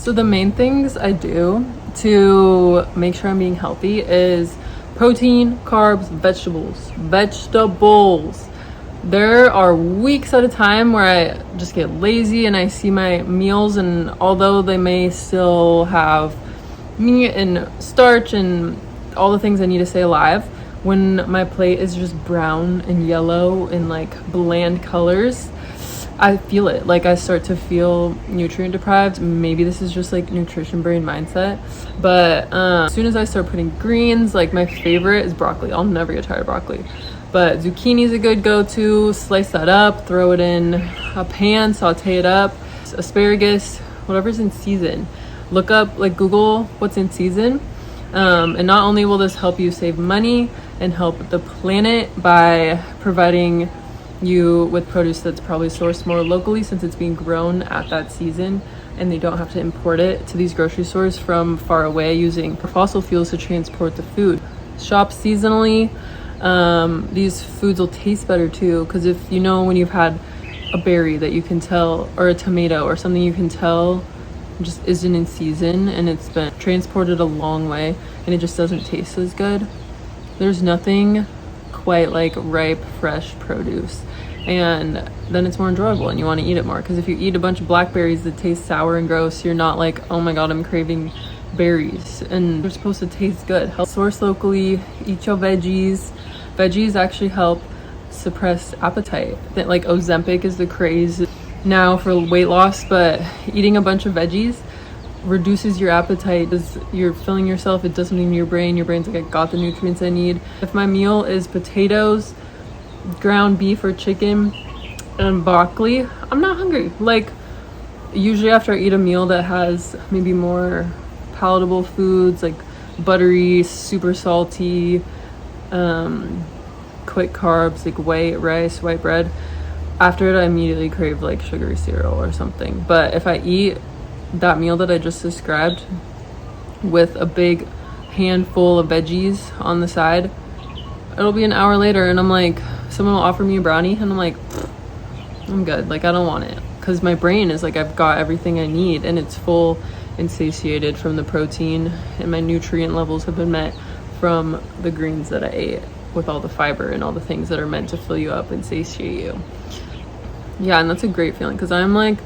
So the main things I do to make sure I'm being healthy is protein, carbs, vegetables. There are weeks at a time where I just get lazy and I see my meals, and although they may still have meat and starch and all the things I need to stay alive, when my plate is just brown and yellow and like bland colors, I feel it. Like, I start to feel nutrient deprived. Maybe this is just like nutrition brain mindset, but as soon as I start putting greens, like my favorite is broccoli. I'll never get tired of broccoli, but zucchini is a good go-to. Slice that up, throw it in a pan, saute it up. Asparagus, whatever's in season. Look up, like, Google what's in season, and not only will this help you save money and help the planet by providing you with produce that's probably sourced more locally, since it's being grown at that season and they don't have to import it to these grocery stores from far away using fossil fuels to transport the food. Shop seasonally. These foods will taste better too, because if you know, when you've had a berry that you can tell, or a tomato or something, you can tell just isn't in season and it's been transported a long way and it just doesn't taste as good. There's nothing quite like ripe, fresh produce, and then it's more enjoyable and you want to eat it more. Because if you eat a bunch of blackberries that taste sour and gross, you're not like, oh my god, I'm craving berries, and they're supposed to taste good. Source locally, eat your veggies. Veggies actually help suppress appetite. That, like, Ozempic is the craze now for weight loss, but eating a bunch of veggies reduces your appetite. You're filling yourself, it does something to your brain. Your brain's like, I got the nutrients I need. If my meal is potatoes, ground beef or chicken, and broccoli, I'm not hungry. Like, usually after I eat a meal that has maybe more palatable foods, like buttery, super salty, quick carbs, like white rice, white bread, after it I immediately crave like sugary cereal or something. But if I eat that meal that I just described with a big handful of veggies on the side, it'll be an hour later and I'm like, someone will offer me a brownie and I'm like, I'm good. Like, I don't want it, because my brain is like, I've got everything I need and it's full and satiated from the protein, and my nutrient levels have been met from the greens that I ate, with all the fiber and all the things that are meant to fill you up and satiate you. Yeah, and that's a great feeling, because I'm like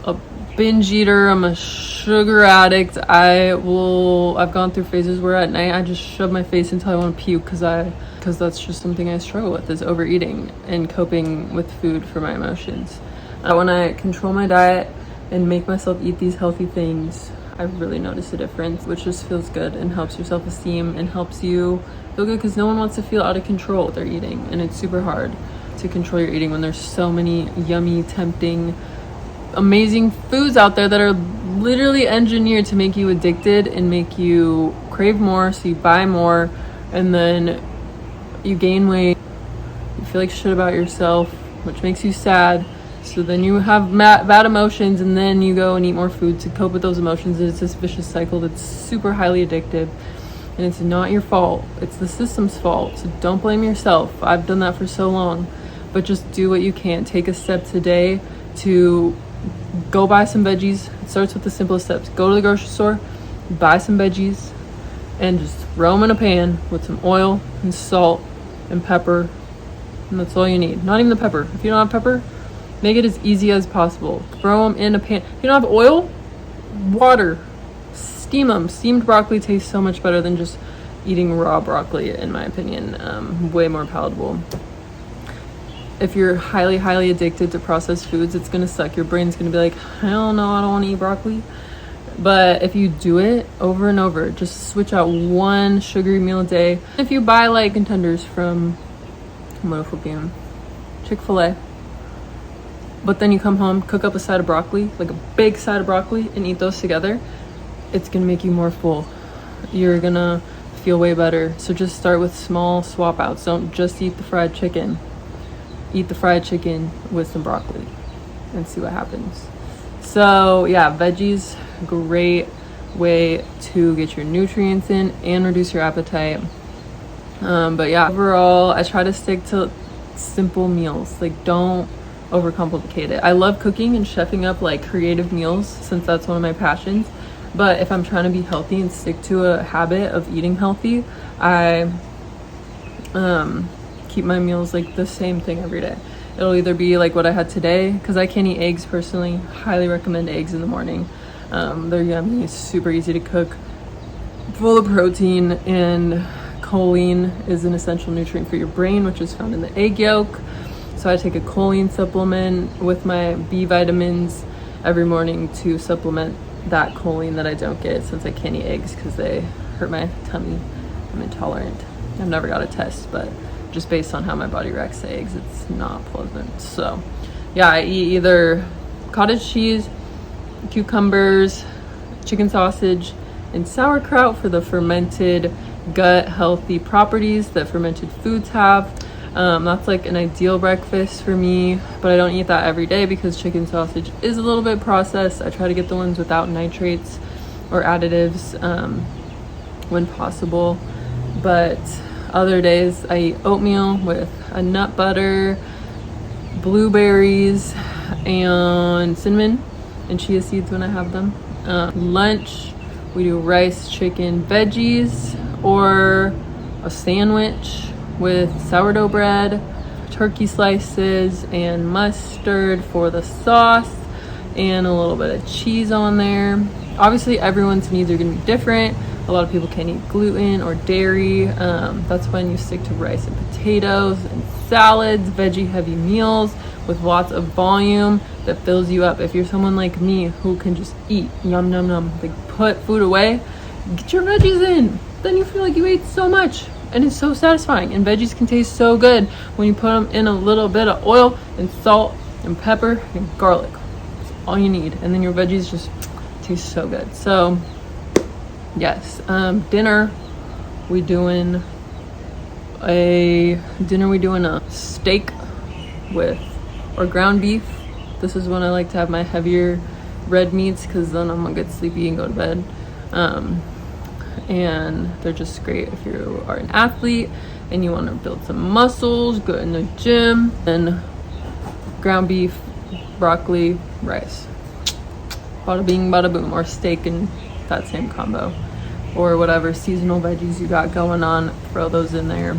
a binge eater, I'm a sugar addict. I've gone through phases where at night I just shove my face until I want to puke, because that's just something I struggle with, is overeating and coping with food for my emotions. When I control my diet and make myself eat these healthy things, I really notice a difference, which just feels good and helps your self-esteem and helps you feel good, because no one wants to feel out of control with their eating, and it's super hard to control your eating when there's so many yummy, tempting, amazing foods out there that are literally engineered to make you addicted and make you crave more, so you buy more, and then you gain weight, you feel like shit about yourself, which makes you sad, so then you have bad emotions, and then you go and eat more food to cope with those emotions, and it's this vicious cycle that's super highly addictive. And it's not your fault, it's the system's fault, so don't blame yourself. I've done that for so long, but just do what you can. Take a step today to go buy some veggies. It starts with the simplest steps. Go to the grocery store, buy some veggies, and just throw them in a pan with some oil and salt and pepper, and that's all you need. Not even the pepper. If you don't have pepper, make it as easy as possible. Throw them in a pan. If you don't have oil, water. Steam them. Steamed broccoli tastes so much better than just eating raw broccoli, in my opinion. Way more palatable. If you're highly, highly addicted to processed foods, it's gonna suck. Your brain's gonna be like, hell no, I don't want to eat broccoli. But if you do it over and over, just switch out one sugary meal a day. If you buy like contenders from Chick-fil-A, but then you come home, cook up a side of broccoli, like a big side of broccoli, and eat those together, it's gonna make you more full. You're gonna feel way better. So just start with small swap outs. Don't just eat the fried chicken. Eat the fried chicken with some broccoli and see what happens. So yeah, veggies, great way to get your nutrients in and reduce your appetite. But yeah, overall, I try to stick to simple meals. Like, don't overcomplicate it. I love cooking and chefing up like creative meals since that's one of my passions. But if I'm trying to be healthy and stick to a habit of eating healthy, I keep my meals like the same thing every day. It'll either be like what I had today, because I can't eat eggs personally. Highly recommend eggs in the morning. They're yummy, super easy to cook, full of protein, and choline is an essential nutrient for your brain, which is found in the egg yolk. So I take a choline supplement with my B vitamins every morning to supplement that choline that I don't get since I can't eat eggs because they hurt my tummy. I'm intolerant. I've never got a test, but just based on how my body reacts to eggs, it's not pleasant. So yeah, I eat either cottage cheese, cucumbers, chicken sausage, and sauerkraut for the fermented gut healthy properties that fermented foods have. That's like an ideal breakfast for me, but I don't eat that every day because chicken sausage is a little bit processed. I try to get the ones without nitrates or additives when possible, but other days I eat oatmeal with a nut butter, blueberries, and cinnamon and chia seeds when I have them. Lunch, we do rice, chicken, veggies, or a sandwich with sourdough bread, turkey slices, and mustard for the sauce, and a little bit of cheese on there. Obviously, everyone's needs are gonna be different. A lot of people can't eat gluten or dairy. That's when you stick to rice and potatoes and salads, veggie heavy meals with lots of volume that fills you up. If you're someone like me who can just eat, yum, yum, yum, like put food away, get your veggies in. Then you feel like you ate so much and it's so satisfying. And veggies can taste so good when you put them in a little bit of oil and salt and pepper and garlic. That's all you need. And then your veggies just taste so good. So yes, dinner, we doing a steak with or ground beef. This is when I like to have my heavier red meats because then I'm gonna get sleepy and go to bed. And they're just great if you are an athlete and you want to build some muscles, go in the gym. And ground beef, broccoli, rice, bada bing bada boom. Or steak and that same combo, or whatever seasonal veggies you got going on, throw those in there.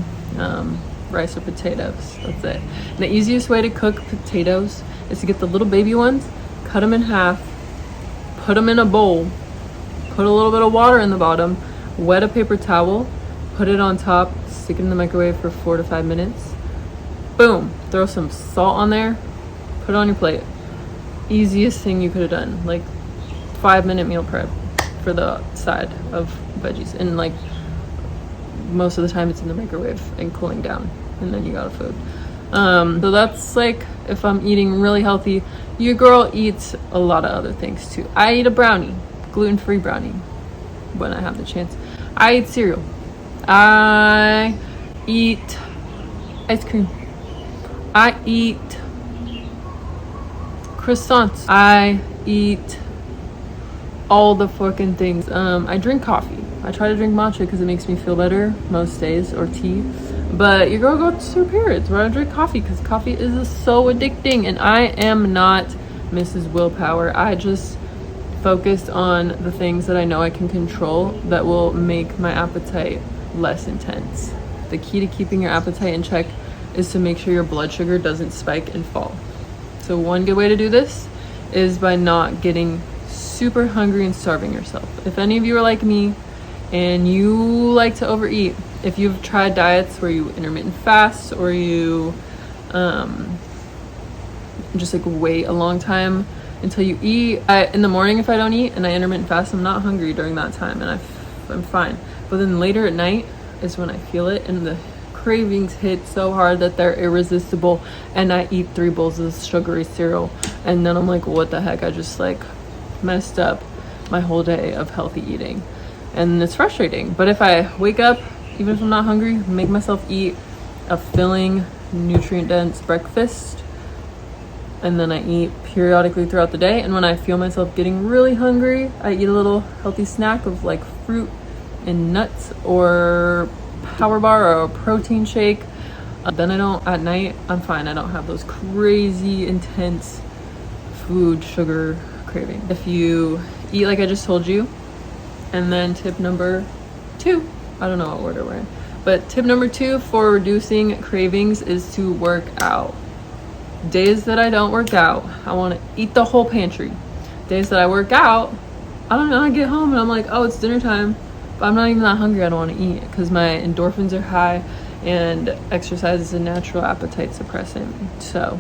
Rice or potatoes, that's it. And the easiest way to cook potatoes is to get the little baby ones, cut them in half, put them in a bowl, put a little bit of water in the bottom, wet a paper towel, put it on top, stick it in the microwave for 4 to 5 minutes. Boom, throw some salt on there, put it on your plate. Easiest thing you could have done, like 5-minute meal prep for the side of veggies. And like most of the time it's in the microwave and cooling down, and then you got a food. So that's like if I'm eating really healthy. Your girl eats a lot of other things too. I eat a brownie, gluten-free brownie when I have the chance. I eat cereal. I eat ice cream. I eat croissants. I eat all the fucking things. I drink coffee. I try to drink matcha because it makes me feel better most days, or tea. But your girl goes through periods where I drink coffee because coffee is so addicting, and I am not Mrs. Willpower. I just focus on the things that I know I can control that will make my appetite less intense. The key to keeping your appetite in check is to make sure your blood sugar doesn't spike and fall. So one good way to do this is by not getting super hungry and starving yourself. If any of you are like me and you like to overeat, if you've tried diets where you intermittent fast or you just like wait a long time until you eat. In the morning, if I don't eat and I intermittent fast, I'm not hungry during that time and I'm fine. But then later at night is when I feel it and the cravings hit so hard that they're irresistible, and I eat 3 bowls of sugary cereal, and then I'm like, what the heck, I just like messed up my whole day of healthy eating. And it's frustrating. But if I wake up, even if I'm not hungry, make myself eat a filling, nutrient dense breakfast, and then I eat periodically throughout the day. And when I feel myself getting really hungry, I eat a little healthy snack of like fruit and nuts or power bar or a protein shake. Then I don't, at night, I'm fine. I don't have those crazy intense food, sugar craving. If you eat like I just told you, and then tip number 2, I don't know what order we're in, but tip number 2 for reducing cravings is to work out. Days that I don't work out, I want to eat the whole pantry. Days that I work out, I don't know, I get home and I'm like, oh, it's dinner time, but I'm not even that hungry. I don't want to eat because my endorphins are high, and exercise is a natural appetite suppressant. So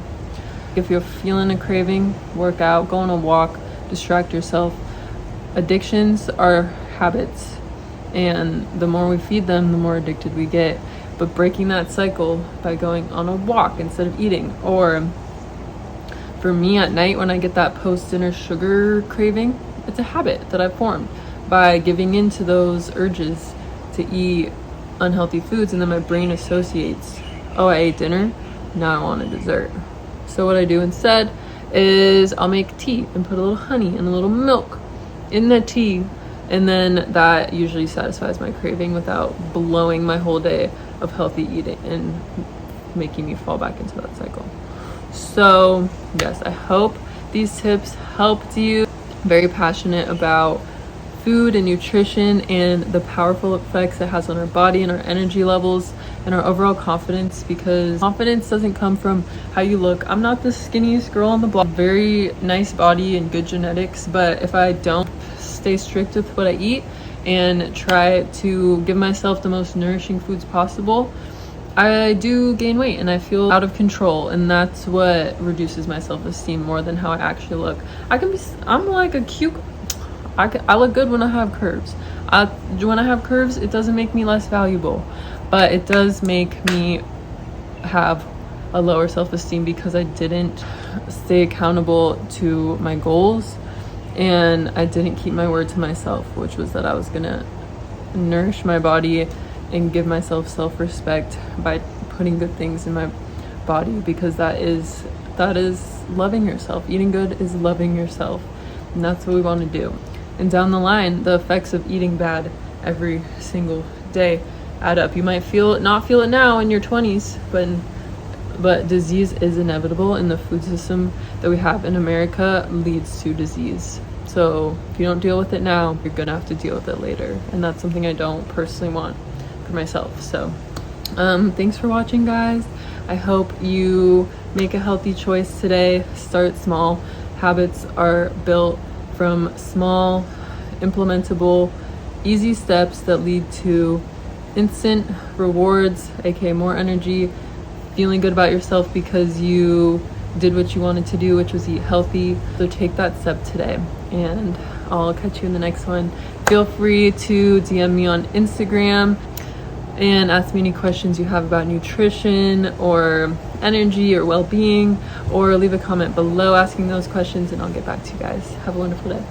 if you're feeling a craving, work out, go on a walk, distract yourself. Addictions are habits, and the more we feed them, the more addicted we get. But breaking that cycle by going on a walk instead of eating, or for me at night when I get that post-dinner sugar craving, it's a habit that I've formed by giving in to those urges to eat unhealthy foods, and then my brain associates, oh, I ate dinner, now I want a dessert. So what I do instead is I'll make tea and put a little honey and a little milk in the tea, and then that usually satisfies my craving without blowing my whole day of healthy eating and making me fall back into that cycle. So yes, I hope these tips helped you. Very passionate about food and nutrition and the powerful effects it has on our body and our energy levels and our overall confidence, because confidence doesn't come from how you look. I'm not the skinniest girl on the block. Very nice body and good genetics, but if I don't stay strict with what I eat and try to give myself the most nourishing foods possible, I do gain weight and I feel out of control, and that's what reduces my self-esteem more than how I actually look. I'm like a cute, I look good when I have curves. When I have curves, it doesn't make me less valuable, but it does make me have a lower self-esteem because I didn't stay accountable to my goals, and I didn't keep my word to myself, which was that I was gonna nourish my body and give myself self-respect by putting good things in my body, because that is loving yourself. Eating good is loving yourself, and that's what we want to do. And down the line, the effects of eating bad every single day add up. You might not feel it now in your 20s, but disease is inevitable, and the food system that we have in America leads to disease. So if you don't deal with it now, you're gonna have to deal with it later, and that's something I don't personally want for myself. So thanks for watching, guys. I hope you make a healthy choice today. Start small. Habits are built from small, implementable, easy steps that lead to instant rewards, aka more energy, feeling good about yourself because you did what you wanted to do, which was eat healthy. So take that step today, and I'll catch you in the next one. Feel free to DM me on Instagram and ask me any questions you have about nutrition or energy or well-being, or leave a comment below asking those questions, and I'll get back to you guys. Have a wonderful day.